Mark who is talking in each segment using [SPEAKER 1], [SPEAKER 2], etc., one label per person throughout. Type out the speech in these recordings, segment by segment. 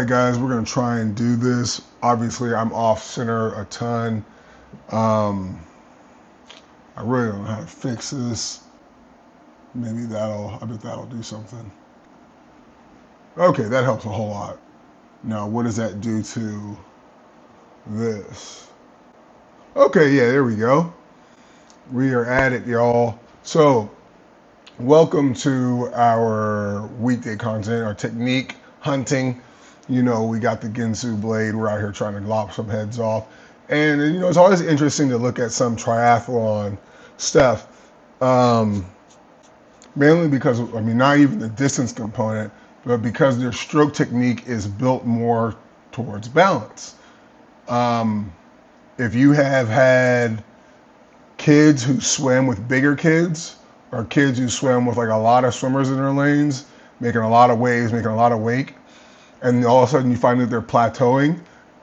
[SPEAKER 1] right, guys, we're gonna try and do this. Obviously, I'm off center a ton. I really don't know how to fix this. Maybe I bet that'll do something. Okay, that helps a whole lot. Now, what does that do to this? Okay, yeah, there we go. We are at it, y'all. So, welcome to our weekday content, our technique hunting. You know, we got the Ginsu blade. We're out here trying to lop some heads off. And, you know, it's always interesting to look at some triathlon stuff. Mainly because, I mean, not even the distance component, but because their stroke technique is built more towards balance. If you have had kids who swim with bigger kids, or kids who swim with like a lot of swimmers in their lanes, making a lot of waves, making a lot of wake, and all of a sudden you find that they're plateauing,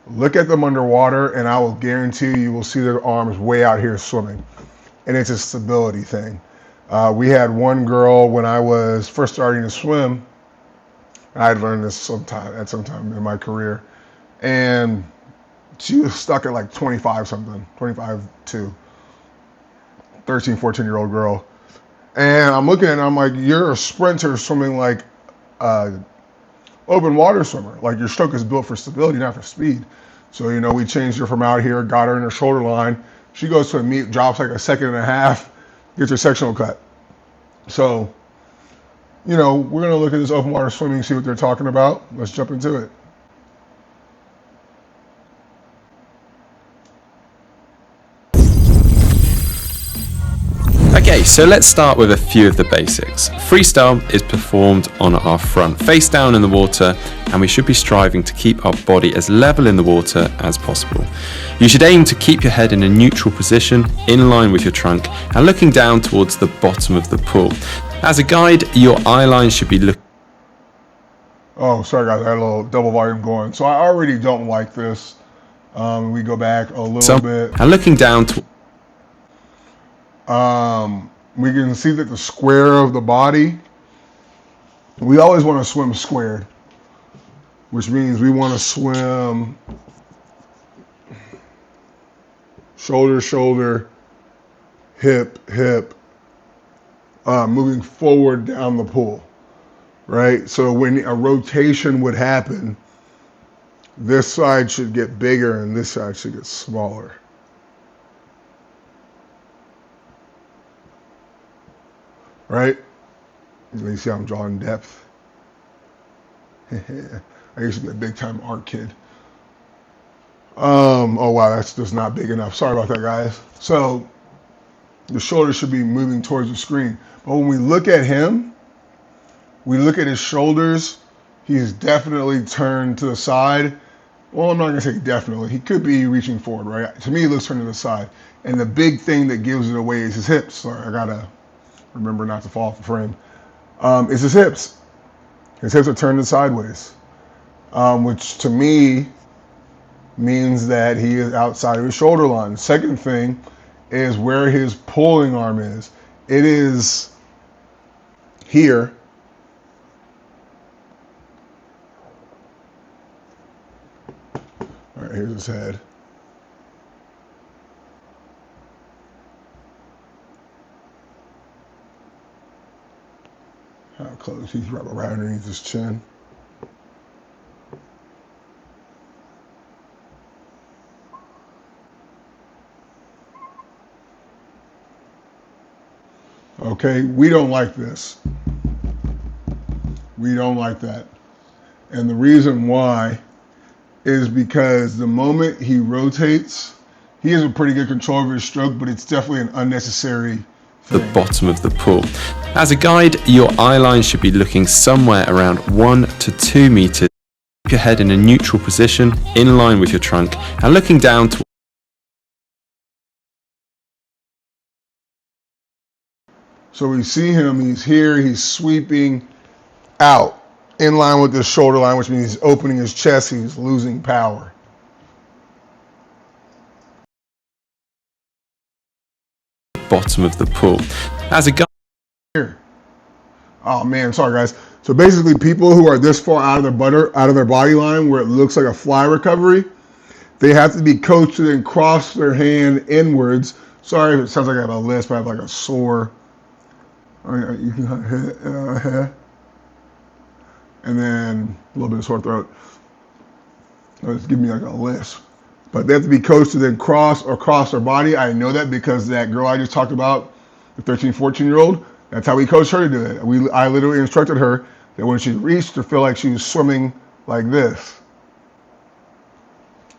[SPEAKER 1] look at them underwater and I will guarantee you will see their arms way out here swimming. And it's a stability thing. We had one girl when I was first starting to swim. I had learned this at some time in my career, and she was stuck at like 25 something, 25 to 13, 14-year-old girl. And I'm looking at her, I'm like, you're a sprinter swimming like an open water swimmer. Like your stroke is built for stability, not for speed. So, you know, we changed her from out here, got her in her shoulder line. She goes to a meet, drops like a second and a half, gets her sectional cut. So, you know, we're going to look at this open water swimming, see what they're talking about. Let's jump into it.
[SPEAKER 2] Okay, so let's start with a few of the basics. Freestyle is performed on our front, face down in the water, and we should be striving to keep our body as level in the water as possible. You should aim to keep your head in a neutral position, in line with your trunk, and looking down towards the bottom of the pool. As a guide, your eye line should be looking...
[SPEAKER 1] Oh, sorry guys, I had a little double volume going. So I already don't like this. We go back a little bit.
[SPEAKER 2] And looking down to...
[SPEAKER 1] We can see that the square of the body, we always want to swim squared, which means we want to swim shoulder, shoulder, hip, hip, moving forward down the pool, right? So when a rotation would happen, this side should get bigger and this side should get smaller. Right? You see how I'm drawing depth. I used to be a big time art kid. Oh wow, that's just not big enough. Sorry about that, guys. So the shoulder should be moving towards the screen. But when we look at him, we look at his shoulders, he's definitely turned to the side. Well, I'm not gonna say definitely. He could be reaching forward, right? To me, he looks turned to the side. And the big thing that gives it away is his hips. Sorry, I gotta remember not to fall off the frame. It's his hips. His hips are turned sideways, which to me means that he is outside of his shoulder line. Second thing is where his pulling arm is. It is here. All right, here's his head. How close? He's right underneath his chin. Okay, we don't like this. We don't like that. And the reason why is because the moment he rotates, he has a pretty good control over his stroke, but it's definitely an unnecessary
[SPEAKER 2] the bottom of the pool. As a guide, your eye line should be looking somewhere around 1 to 2 meters. Keep your head in a neutral position, in line with your trunk, and looking down to...
[SPEAKER 1] So we see him, he's here, he's sweeping out, in line with his shoulder line, which means he's opening his chest, he's losing power.
[SPEAKER 2] Bottom of the pool. As a guide...
[SPEAKER 1] Here. Oh man, sorry guys. So basically, people who are this far out of their body line, where it looks like a fly recovery, they have to be coached to then cross their hand inwards. Sorry if it sounds like I have a lisp. I have like a sore. You can hit, and then a little bit of sore throat. It's giving me like a lisp. But they have to be coached to then cross their body. I know that because that girl I just talked about, the 13, 14-year-old, that's how we coached her to do it. I literally instructed her that when she reached to feel like she was swimming like this.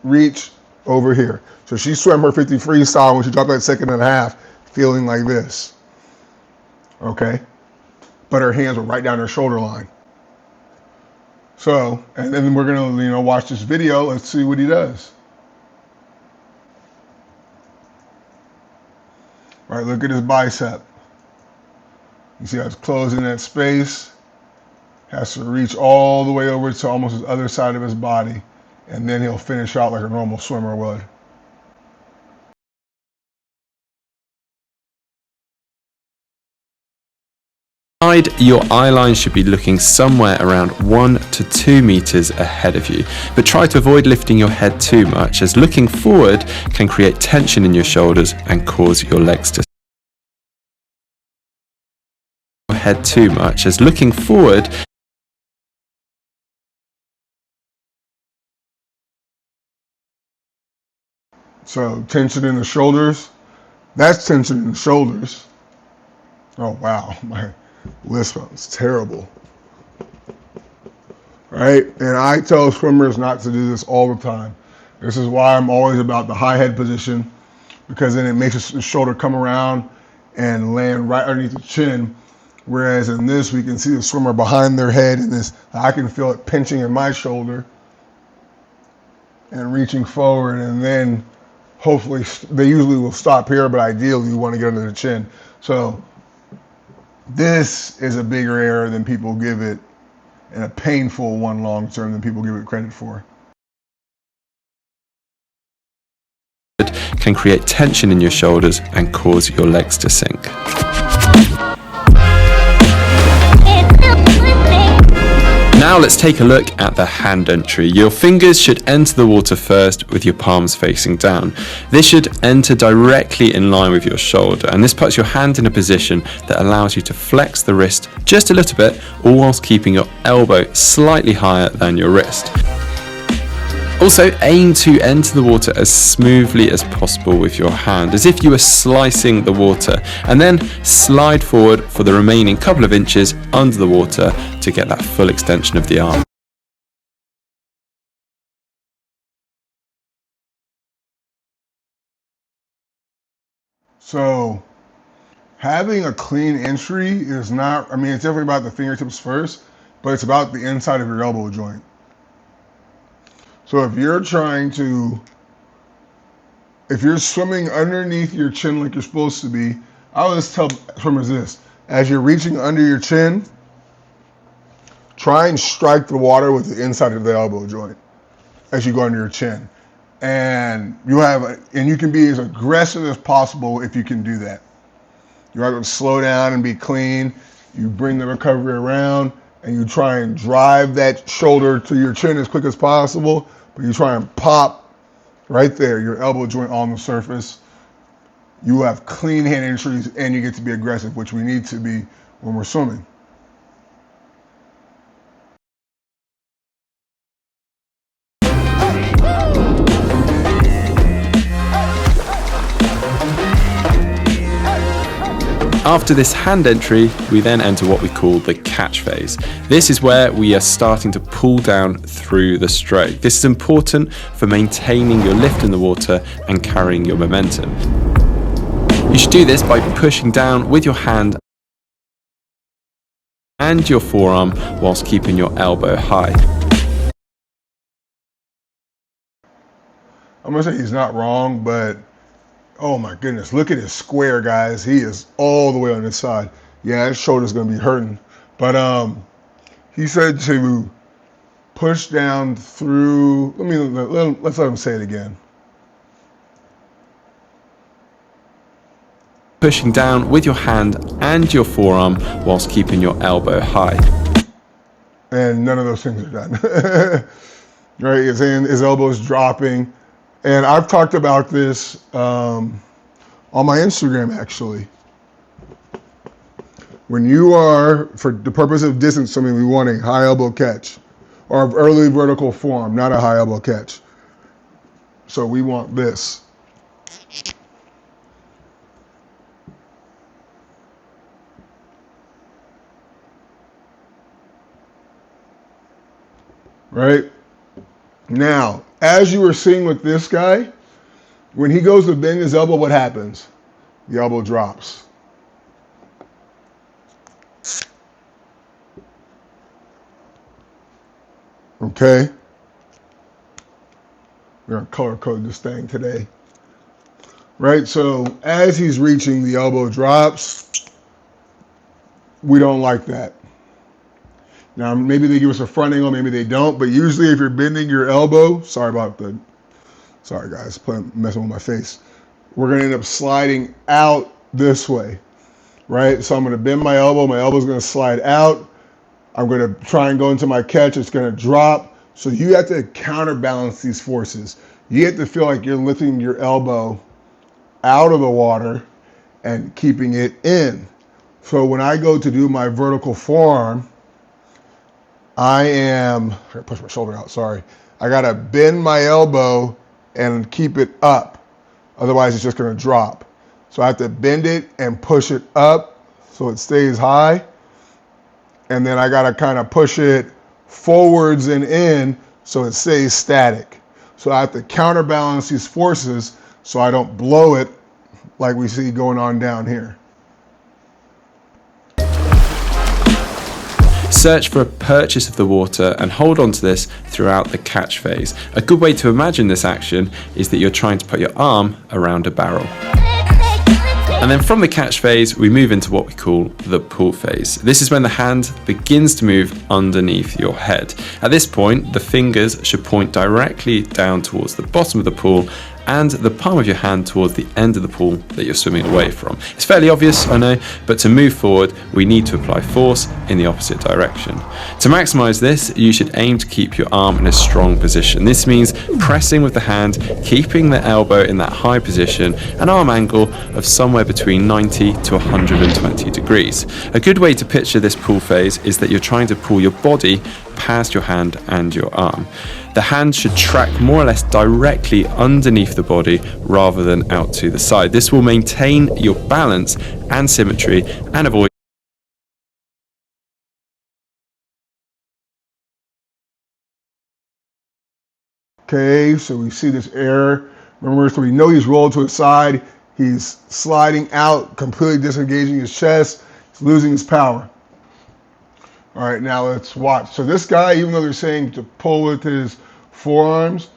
[SPEAKER 1] Reach over here. So she swam her 50 freestyle when she dropped that second and a half, feeling like this. Okay? But her hands were right down her shoulder line. So, and then we're gonna, watch this video. Let's see what he does. All right, look at his bicep. You see how it's closing that space. Has to reach all the way over to almost the other side of his body, and then he'll finish out like a normal swimmer would.
[SPEAKER 2] Your eye line should be looking somewhere around 1 to 2 meters ahead of you, but try to avoid lifting your head too much, as looking forward can create tension in your shoulders and cause your legs to head too much, as looking forward
[SPEAKER 1] So tension in the shoulders. That's tension in the shoulders. Oh wow, my lisp is terrible. Right? And I tell swimmers not to do this all the time. This is why I'm always about the high head position, because then it makes the shoulder come around and land right underneath the chin. Whereas in this, we can see the swimmer behind their head, and this I can feel it pinching in my shoulder and reaching forward, and then hopefully they usually will stop here, but ideally you want to get under the chin. So this is a bigger error than people give it, and a painful one long term than people give it credit for.
[SPEAKER 2] can create tension in your shoulders and cause your legs to sink. Now let's take a look at the hand entry. Your fingers should enter the water first with your palms facing down. This should enter directly in line with your shoulder, and this puts your hand in a position that allows you to flex the wrist just a little bit, all whilst keeping your elbow slightly higher than your wrist. Also, aim to enter the water as smoothly as possible with your hand, as if you were slicing the water, and then slide forward for the remaining couple of inches under the water to get that full extension of the arm.
[SPEAKER 1] So, having a clean entry is not, I mean, it's definitely about the fingertips first, but it's about the inside of your elbow joint. So if you're swimming underneath your chin like you're supposed to be, I always tell swimmers this: as you're reaching under your chin, try and strike the water with the inside of the elbow joint as you go under your chin. And you can be as aggressive as possible if you can do that. You're not going to slow down and be clean. You bring the recovery around, and you try and drive that shoulder to your chin as quick as possible, but you try and pop right there, your elbow joint on the surface. You have clean hand entries, and you get to be aggressive, which we need to be when we're swimming.
[SPEAKER 2] After this hand entry, we then enter what we call the catch phase. This is where we are starting to pull down through the stroke. This is important for maintaining your lift in the water and carrying your momentum. You should do this by pushing down with your hand and your forearm whilst keeping your elbow high.
[SPEAKER 1] I'm going to say he's not wrong, but oh my goodness, look at his square, guys. He is all the way on this side. Yeah, his shoulder's going to be hurting. But he said to push down through, let's let him say it again.
[SPEAKER 2] pushing down with your hand and your forearm whilst keeping your elbow high.
[SPEAKER 1] And none of those things are done. Right? His elbow's dropping. And I've talked about this on my Instagram, actually. When you are, for the purpose of distance swimming, we want a high elbow catch or early vertical form, not a high elbow catch. So we want this. Right? Now, as you were seeing with this guy, when he goes to bend his elbow, what happens? The elbow drops. Okay? We're going to color code this thing today. Right? So as he's reaching, the elbow drops. We don't like that. Now, maybe they give us a front angle, maybe they don't, but usually if you're bending your elbow, sorry guys, messing with my face. We're going to end up sliding out this way, right? So I'm going to bend my elbow's going to slide out. I'm going to try and go into my catch, it's going to drop. So you have to counterbalance these forces. You have to feel like you're lifting your elbow out of the water and keeping it in. So when I go to do my vertical forearm, I gotta push my shoulder out, sorry. I gotta bend my elbow and keep it up. Otherwise it's just gonna drop. So I have to bend it and push it up so it stays high. And then I gotta kind of push it forwards and in so it stays static. So I have to counterbalance these forces so I don't blow it like we see going on down here.
[SPEAKER 2] Search for a purchase of the water and hold on to this throughout the catch phase. A good way to imagine this action is that you're trying to put your arm around a barrel. And then from the catch phase, we move into what we call the pull phase. This is when the hand begins to move underneath your head. At this point, the fingers should point directly down towards the bottom of the pool and the palm of your hand towards the end of the pool that you're swimming away from. It's fairly obvious, I know, but to move forward, we need to apply force in the opposite direction. To maximize this, you should aim to keep your arm in a strong position. This means pressing with the hand, keeping the elbow in that high position, an arm angle of somewhere between 90 to 120 degrees. A good way to picture this pull phase is that you're trying to pull your body past your hand and your arm. The hand should track more or less directly underneath the body rather than out to the side. This will maintain your balance and symmetry and avoid
[SPEAKER 1] Okay, so we see this error. Remember, so we know he's rolled to the side. He's sliding out, completely disengaging his chest. He's losing his power. All right, now let's watch. So this guy, even though they're saying to pull with his forearms,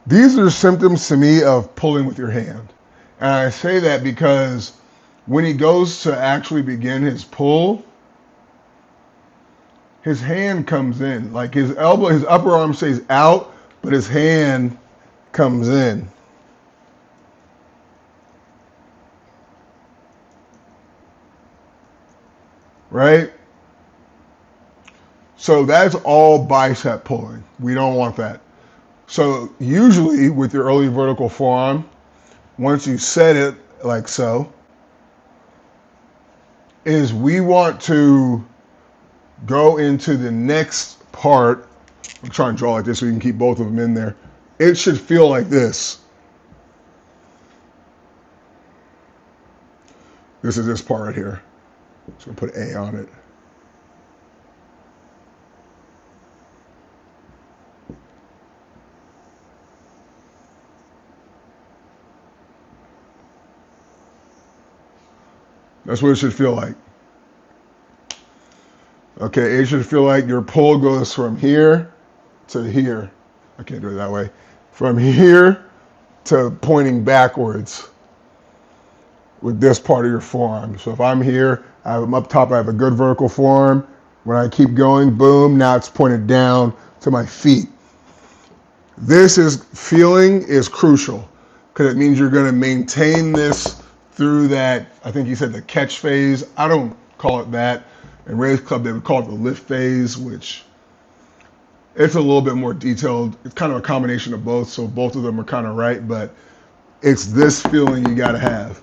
[SPEAKER 1] these are symptoms to me of pulling with your hand. And I say that because when he goes to actually begin his pull, his hand comes in. Like his elbow, his upper arm stays out, but his hand comes in. Right? So that's all bicep pulling. We don't want that. So usually with your early vertical forearm, once you set it like so, is we want to go into the next part. I'm trying to draw like this so you can keep both of them in there. It should feel like this. This is this part right here. So I'm going to put A on it. That's what it should feel like. Okay, it should feel like your pull goes from here to here. I can't do it that way. From here to pointing backwards with this part of your forearm. So if I'm here, I'm up top, I have a good vertical forearm. When I keep going, boom, now it's pointed down to my feet. This feeling is crucial because it means you're going to maintain this through that, I think you said the catch phase. I don't call it that. In Ray's Club, they would call it the lift phase, which it's a little bit more detailed. It's kind of a combination of both, so both of them are kind of right, but it's this feeling you got to have.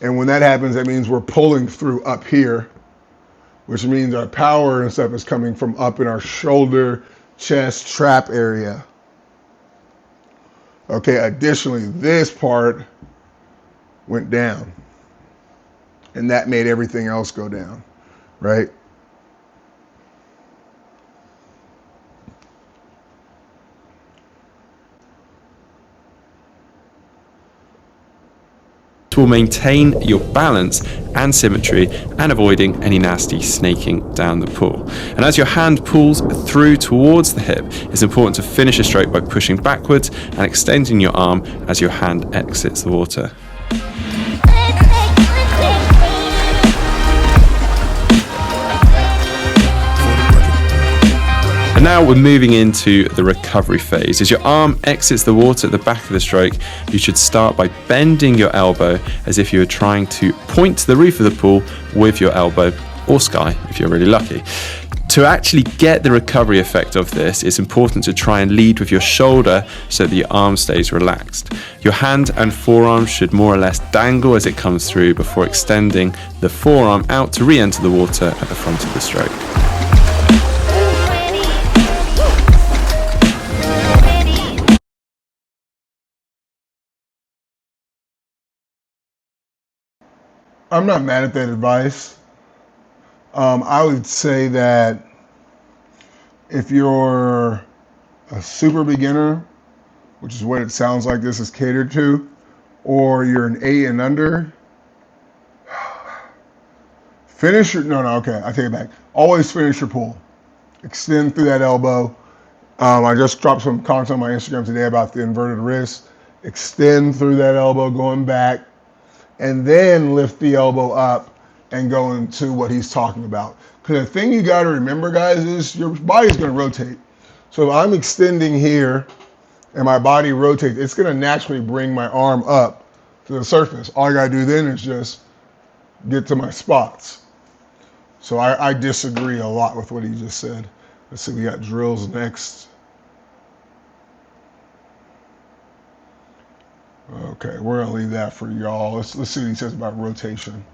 [SPEAKER 1] And when that happens, that means we're pulling through up here, which means our power and stuff is coming from up in our shoulder, chest, trap area. Okay, additionally, this part went down, and that made everything else go down, right?
[SPEAKER 2] Will maintain your balance and symmetry and avoiding any nasty snaking down the pool. And as your hand pulls through towards the hip, it's important to finish a stroke by pushing backwards and extending your arm as your hand exits the water. And now we're moving into the recovery phase. As your arm exits the water at the back of the stroke, you should start by bending your elbow as if you were trying to point to the roof of the pool with your elbow, or sky if you're really lucky. To actually get the recovery effect of this, it's important to try and lead with your shoulder so that your arm stays relaxed. Your hand and forearm should more or less dangle as it comes through before extending the forearm out to re-enter the water at the front of the stroke.
[SPEAKER 1] I'm not mad at that advice. I would say that if you're a super beginner, which is what it sounds like this is catered to, or you're an 8 and under, okay, I take it back. Always finish your pull. Extend through that elbow. I just dropped some content on my Instagram today about the inverted wrist. Extend through that elbow, going back, and then lift the elbow up and go into what he's talking about. Because the thing you got to remember, guys, is your body's going to rotate. So if I'm extending here and my body rotates, it's going to naturally bring my arm up to the surface. All I got to do then is just get to my spots. So I disagree a lot with what he just said. Let's see, we got drills next. Okay, we're gonna leave that for y'all. Let's see what he says about rotation.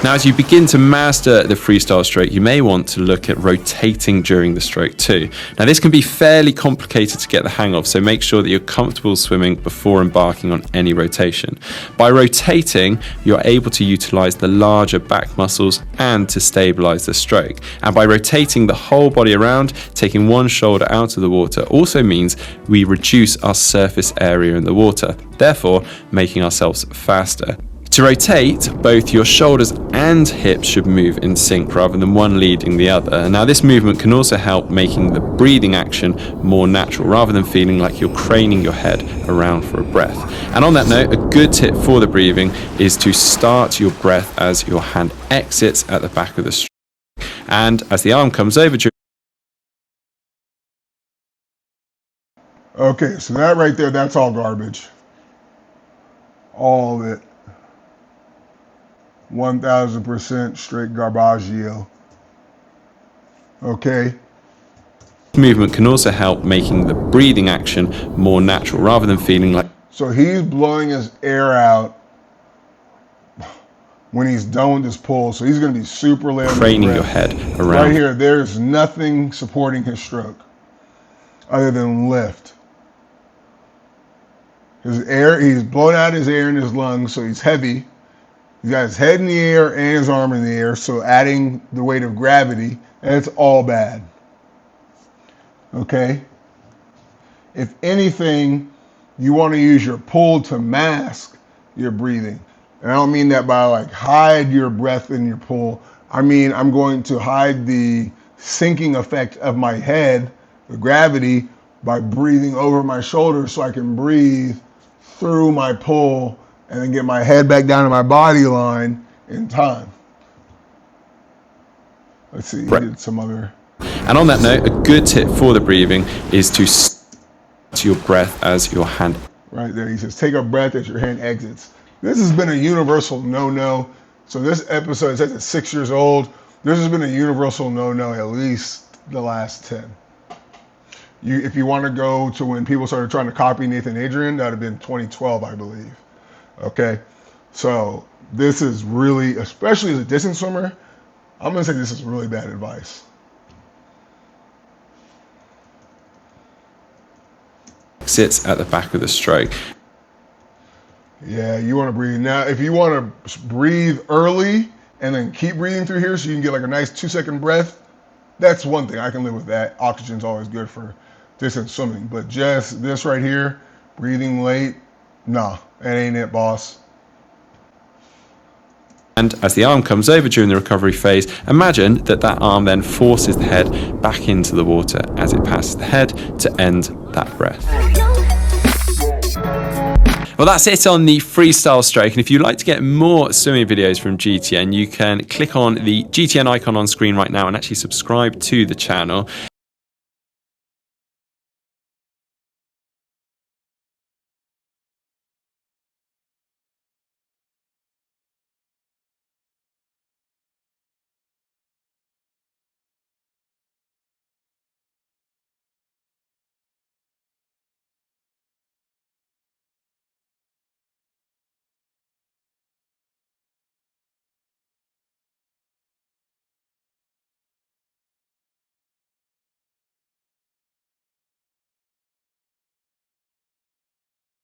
[SPEAKER 2] Now, as you begin to master the freestyle stroke, you may want to look at rotating during the stroke too. Now, this can be fairly complicated to get the hang of, so make sure that you're comfortable swimming before embarking on any rotation. By rotating, you're able to utilize the larger back muscles and to stabilize the stroke. And by rotating the whole body around, taking one shoulder out of the water also means we reduce our surface area in the water, therefore making ourselves faster. To rotate, both your shoulders and hips should move in sync rather than one leading the other. Now, this movement can also help making the breathing action more natural rather than feeling like you're craning your head around for a breath. And on that note, a good tip for the breathing is to start your breath as your hand exits at the back of the stroke. And as the arm comes over to
[SPEAKER 1] Okay, so that right there, that's all garbage. All of it. 1000% straight garbaggio. Okay.
[SPEAKER 2] movement can also help making the breathing action more natural rather than feeling like.
[SPEAKER 1] So he's blowing his air out when he's done with this pull. So he's going to be super low.
[SPEAKER 2] Craning your head around.
[SPEAKER 1] Right here, there's nothing supporting his stroke other than lift. His air, he's blowing out his air in his lungs, so he's heavy. He's got his head in the air and his arm in the air, so adding the weight of gravity, and it's all bad. Okay? If anything, you want to use your pull to mask your breathing. And I don't mean that by like hide your breath in your pull. I mean, I'm going to hide the sinking effect of my head, the gravity, by breathing over my shoulders so I can breathe through my pull and then get my head back down to my body line in time. Let's see,
[SPEAKER 2] right.
[SPEAKER 1] Get some other.
[SPEAKER 2] And on that note, a good tip for the breathing is to your breath as your hand.
[SPEAKER 1] Right there, he says, take a breath as your hand exits. This has been a universal no-no. So this episode says it's 6 years old. This has been a universal no-no at least the last 10. If you want to go to when people started trying to copy Nathan Adrian, that would have been 2012, I believe. Okay, so this is really, especially as a distance swimmer, I'm going to say this is really bad advice.
[SPEAKER 2] Sits at the back of the stroke.
[SPEAKER 1] Yeah, you want to breathe. Now, if you want to breathe early and then keep breathing through here so you can get like a nice 2-second breath, that's one thing. I can live with that. Oxygen's always good for distance swimming. But just this right here, breathing late, nah, that ain't it, boss.
[SPEAKER 2] And as the arm comes over during the recovery phase, imagine that arm then forces the head back into the water as it passes the head to end that breath. Well, that's it on the freestyle stroke. And if you'd like to get more swimming videos from GTN, you can click on the GTN icon on screen right now and actually subscribe to the channel.